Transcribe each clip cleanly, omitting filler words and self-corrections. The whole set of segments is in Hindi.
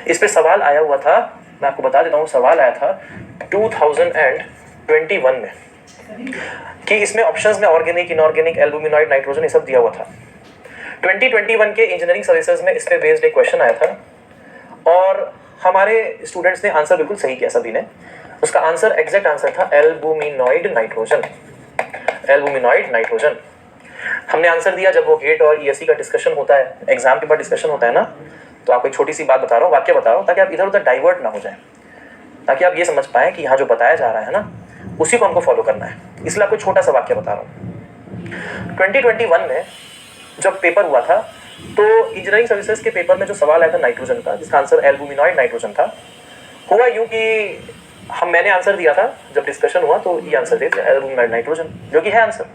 इस पे सवाल आया हुआ था, मैं आपको बता देता हूँ, सवाल आया था 2021 में कि इसमें ऑप्शंस में ऑर्गेनिक, इनऑर्गेनिक, एल्बुमिनॉइड, नाइट्रोजन ये सब दिया हुआ था। 2021 के इंजीनियरिंग सर्विसेज में इस पे बेस्ड एक क्वेश्चन आया था और हमारे स्टूडेंट्स ने आंसर बिल्कुल सही किया सभी ने। उसका आंसर, एग्जैक्ट आंसर था एल्बुमिनॉइड नाइट्रोजन। एल्बुमिनॉइड नाइट्रोजन हमने आंसर दिया। जब वो गेट और ईएससी का डिस्कशन होता है, एग्जाम के बाद डिस्कशन होता है ना, तो आपको एक छोटी सी बात बता रहा हूँ, वाक्य बता रहा हूँ, ताकि आप इधर उधर डाइवर्ट ना हो जाए, ताकि आप ये समझ पाएं कि यहाँ जो बताया जा रहा है ना, उसी को हमको फॉलो करना है। इसलिए आपको छोटा सा वाक्य बता रहा हूँ। 2021 में जब पेपर हुआ था, तो इंजीनियरिंग सर्विसेज के पेपर में जो सवाल आया था नाइट्रोजन का, जिसका आंसर एल्बुमिनॉइड नाइट्रोजन था, हुआ यूं कि मैंने आंसर दिया था, जब डिस्कशन हुआ तो ये आंसर दे दिया एल्बुमिनॉइड नाइट्रोजन, जो कि है आंसर।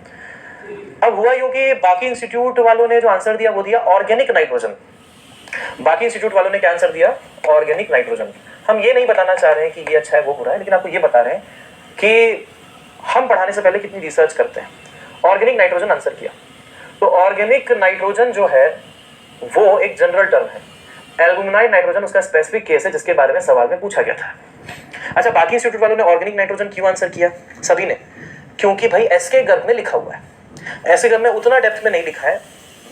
अब हुआ यूं कि बाकी इंस्टीट्यूट वालों ने जो आंसर दिया वो दिया ऑर्गेनिक नाइट्रोजन। बाकी इंस्टीट्यूट वालों ने क्या आंसर दिया? Organic nitrogen. हम ये नहीं बताना चाह रहे हैं कि ये अच्छा है वो बुरा है, लेकिन आपको ये बता रहे हैं कि हम पढ़ाने से पहले कितनी रिसर्च करते हैं। ऑर्गेनिक नाइट्रोजन आंसर किया। तो ऑर्गेनिक नाइट्रोजन जो है वो एक जनरल टर्म है, एल्बुमिनॉइड नाइट्रोजन उसका स्पेसिफिक केस है जिसके बारे में सवाल में पूछा गया था। अच्छा, बाकी इंस्टीट्यूट वालों ने ऑर्गेनिक नाइट्रोजन क्यों आंसर किया? सभी ने, क्योंकि भाई एसके गर्ग में लिखा हुआ है। एसके गर्ग में उतना डेप्थ में नहीं लिखा है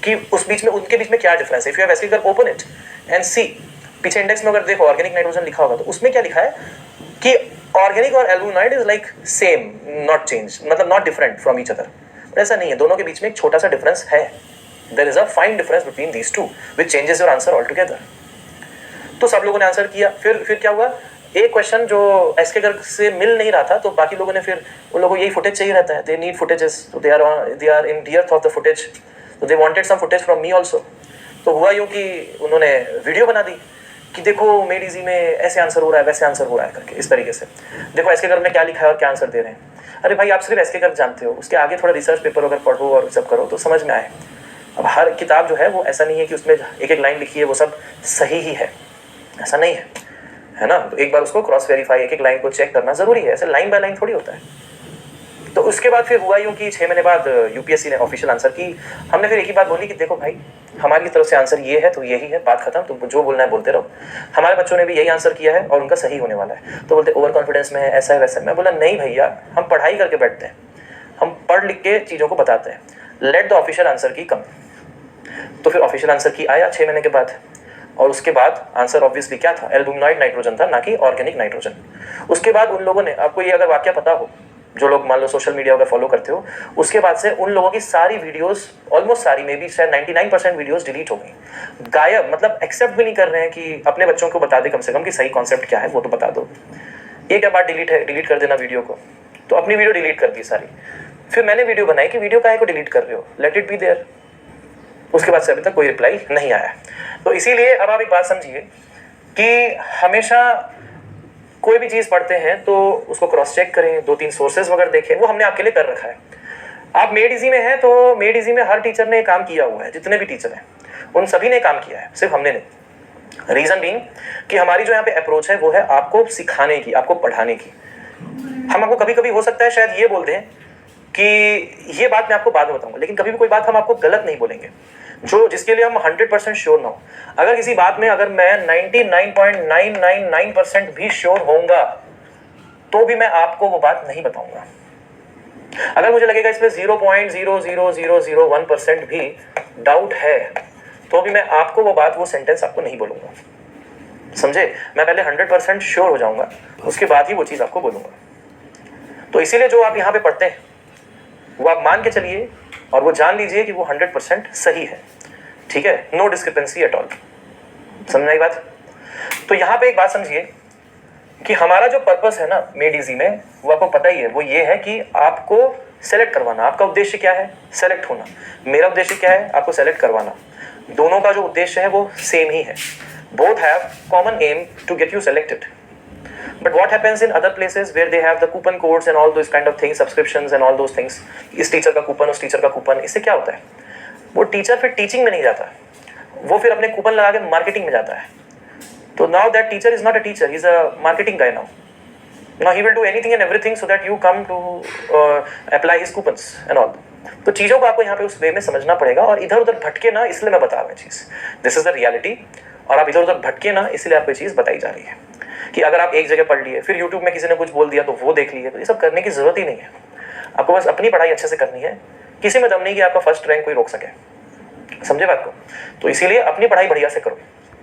कि उस बीच में, उनके बीच में क्या डिफरेंस है। If you have S K Garg, open it and see, पीछे इंडेक्स में अगर देखो ऑर्गेनिक नाइट्रोजन लिखा होगा तो उसमें क्या लिखा है कि ऑर्गेनिक और albuminoid is like same, not change, मतलब not different from each other. ऐसा नहीं है, दोनों के बीच में एक छोटा सा डिफरेंस है। There is a fine difference between these two which changes your answer all together. तो सब लोगों ने आंसर किया। फिर क्या हुआ, एक क्वेश्चन जो एसके गर्ग से मिल नहीं रहा था, तो बाकी लोगों ने, फिर उन लोगों को यही फुटेज चाहिए रहता है, दे नीड फुटेजेस, तो they are in dearth of the footage, तो they wanted some footage from me also. तो हुआ यूँ कि उन्होंने वीडियो बना दी कि देखो मेड इजी में ऐसे आंसर हो रहा है, वैसे आंसर हो रहा है करके, इस तरीके से। देखो एसके गर्ग ने क्या लिखा है और क्या आंसर दे रहे हैं। अरे भाई, आप सिर्फ एसके गर्ग जानते हो, उसके आगे थोड़ा रिसर्च पेपर अगर पढ़ो और सब करो तो समझ में आए। अब हर किताब जो है वो ऐसा नहीं है कि उसमें एक एक लाइन लिखी है वो सब सही ही है, ऐसा नहीं है ना। तो एक बार उसको क्रॉस वेरीफाई, एक एक लाइन को चेक करना जरूरी है, ऐसे लाइन बाय लाइन थोड़ी होता है। तो उसके बाद फिर हुआ यूँ कि 6 महीने बाद यूपीएससी ने ऑफिशियल आंसर की। हमने फिर एक ही बात बोली कि देखो भाई, हमारी तरफ से आंसर ये है तो यही है, बात खत्म, तुम जो बोलना है बोलते रहो। हमारे बच्चों ने भी यही आंसर किया है और उनका सही होने वाला है। तो बोलते ओवर कॉन्फिडेंस में है, ऐसा है वैसा है। मैं बोला नहीं भैया, हम पढ़ाई करके बैठते हैं, हम पढ़ लिख के चीज़ों को बताते हैं। लेट द ऑफिशियल आंसर की कम। तो फिर ऑफिशियल आंसर की आया 6 महीने के बाद, और उसके बाद आंसर ऑब्वियसली क्या था? एल्बुमिनॉइड नाइट्रोजन था, ना कि ऑर्गेनिक नाइट्रोजन। उसके बाद उन लोगों ने, आपको ये अगर वाक्य पता हो, जो लोग मान लो सोशल मीडिया वगैरह फॉलो करते हो, उसके बाद से उन लोगों की सारी वीडियोस, ऑलमोस्ट सारी, मे बी शायद 99% वीडियोस डिलीट हो गई, गायब। मतलब एक्सेप्ट भी नहीं कर रहे हैं कि अपने बच्चों को बता दे कम से कम कि सही कॉन्सेप्ट क्या है, वो तो बता दो। एक बार डिलीट कर देना वीडियो को, तो अपनी वीडियो डिलीट कर दी सारी। फिर मैंने वीडियो बनाई कि वीडियो काहे को डिलीट कर रहे हो, लेट इट बी देयर। उसके बाद से अभी तक कोई रिप्लाई नहीं आया। तो इसीलिए अब आप एक बात समझिए कि हमेशा कोई भी चीज़ पढ़ते हैं तो उसको क्रॉस चेक करें, 2-3 सोर्सेज वगैरह देखें, वो हमने आपके लिए कर रखा है। आप मेड इजी में हैं तो मेड इजी में हर टीचर ने काम किया हुआ है, जितने भी टीचर हैं उन सभी ने काम किया है, सिर्फ हमने नहीं। रीज़न बीइंग कि हमारी जो यहाँ पे अप्रोच है वो है आपको सिखाने की, आपको पढ़ाने की। हम आपको कभी कभी हो सकता है शायद ये बोल दें कि ये बात मैं आपको बाद में बताऊंगा, लेकिन कभी भी कोई बात हम आपको गलत नहीं बोलेंगे जो जिसके लिए हम 100% श्योर ना हो। अगर किसी बात में अगर मैं 99.999% भी श्योर होऊंगा तो भी मैं आपको वो बात नहीं बताऊंगा। अगर मुझे लगेगा इसमें 0.00001% भी डाउट है तो भी मैं आपको वो बात, वो सेंटेंस आपको नहीं बोलूंगा, समझे। मैं पहले 100% श्योर हो जाऊंगा, उसके बाद ही वो चीज़ आपको बोलूंगा। तो इसीलिए जो आप यहाँ पे पढ़ते हैं वो आप मान के चलिए और वो जान लीजिए कि वो 100% सही है, ठीक है, नो डिस्क्रिपेंसी एट ऑल। समझ आई बात। तो यहाँ पे एक बात समझिए कि हमारा जो पर्पस है ना मेड इजी में, वो आपको पता ही है, वो ये है कि आपको सेलेक्ट करवाना। आपका उद्देश्य क्या है? सेलेक्ट होना। मेरा उद्देश्य क्या है? आपको सेलेक्ट करवाना। दोनों का जो उद्देश्य है वो सेम ही है। Both have common aim to get you selected. But what happens in other places where they have the coupon codes and all those kind of things, subscriptions and all those things, इस टीचर का कूपन, उस टीचर का कूपन, इससे क्या होता है? वो टीचर फिर टीचिंग में नहीं जाता, वो फिर अपने कूपन लगा के मार्केटिंग में जाता है। तो now that teacher is not a teacher, he is a marketing guy now. Now he will do anything and everything so that you come to apply his coupons and all. तो चीज़ों को आपको यहाँ पे उस वे में समझना पड़ेगा और इधर उधर भटके ना, इसलिए मैं बता रहा हूँ चीज़। This is the reality. और आप इधर उधर भटके ना, इसलिए आपको ये चीज़ बताई जा रही है कि अगर आप एक जगह पढ़ लिए, फिर यूट्यूब में किसी ने कुछ बोल दिया तो वो देख लिए, तो ये सब करने की ज़रूरत ही नहीं है। आपको बस अपनी पढ़ाई अच्छे से करनी है, किसी में दम नहीं कि आपका फर्स्ट रैंक कोई रोक सके। समझे बात को? तो इसीलिए अपनी पढ़ाई बढ़िया से करो।